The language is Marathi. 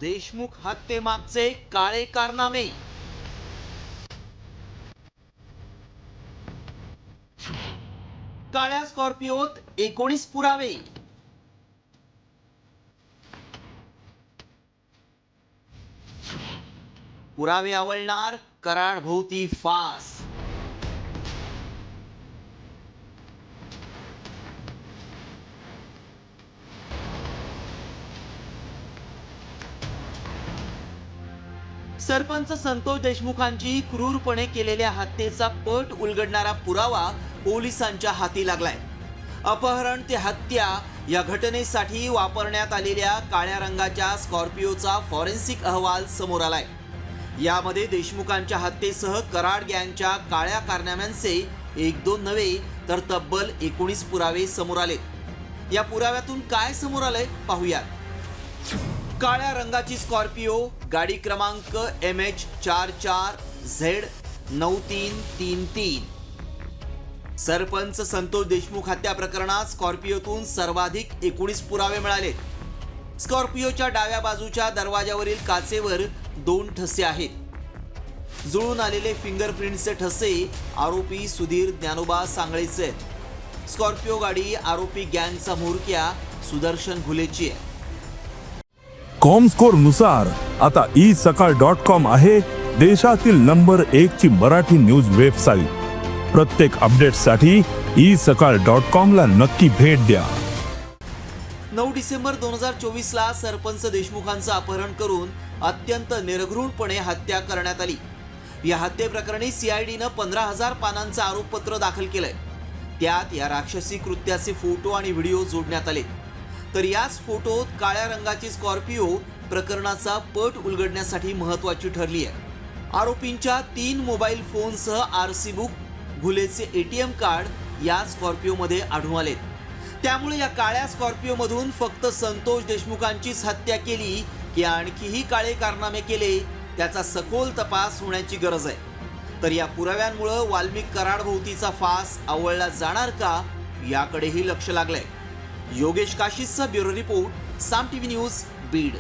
देशमुख हत्येमागचे काळे कारनामे. काळ्या स्कॉर्पिओत 19 पुरावे. पुरावे आवळणार, कराड भोवती फास. सरपंच संतोष देशमुखांची क्रूरपणे केलेल्या हत्येचा पट उलगडणारा पुरावा पोलिसांच्या हाती लागलाय. अपहरण ते हत्या या घटनेसाठी वापरण्यात आलेल्या काळ्या रंगाच्या स्कॉर्पिओचा फॉरेन्सिक अहवाल समोर आलाय. यामध्ये देशमुखांच्या हत्येसह कराड गँगच्या काळ्या कारनाम्यांचे 1-2 नव्हे तर तब्बल 19 पुरावे समोर आले. या पुराव्यातून काय समोर आलंय पाहूयात. काळ्या रंगाची स्कॉर्पिओ, गाडी क्रमांक MH44Z9333. सरपंच संतोष देशमुख हत्या प्रकरणात स्कॉर्पिओतून सर्वाधिक 19 पुरावे मिळाले. स्कॉर्पिओच्या डाव्या बाजूच्या दरवाजावरील काचेवर 2 ठसे आहेत. जुळून आलेले फिंगरप्रिंटचे ठसे आरोपी सुधीर ज्ञानोबा सांगळेचे आहेत. स्कॉर्पिओ गाडी आरोपी गँगचा म्होरक्या सुदर्शन घुलेची आहे. कॉमस्कोर नुसार आता isakal.com आहे देशातील नंबर 1 ची मराठी न्यूज वेबसाईट. प्रत्येक अपडेटसाठी isakal.com ला नक्की भेट द्या. 9 डिसेंबर 2024 ला सरपंच देशमुखांचं अपहरण करून अत्यंत निर्घृणपणे हत्या करण्यात आली. या हत्येप्रकरणी CIDनं 15,000 पानांचं आरोपपत्र दाखल केलंय. त्यात या राक्षसी कृत्याचे फोटो आणि व्हिडिओ जोडण्यात आले. तर याच फोटोत काळ्या रंगाची स्कॉर्पिओ प्रकरणाचा पट उलगडण्यासाठी महत्त्वाची ठरली आहे. आरोपींच्या 3 मोबाईल फोनसह RC बुक, घुलेचे ATM कार्ड या स्कॉर्पिओमध्ये आढळून आले. त्यामुळे या काळ्या स्कॉर्पिओमधून फक्त संतोष देशमुखांचीच हत्या केली की आणखीही काळे कारनामे केले त्याचा सखोल तपास होण्याची गरज आहे. तर या पुराव्यांमुळे वाल्मिक कराड भोवतीचा फास आवळला जाणार का याकडेही लक्ष लागलंय. योगेश काशीदचा ब्युरो रिपोर्ट, साम TV न्यूज, बीड.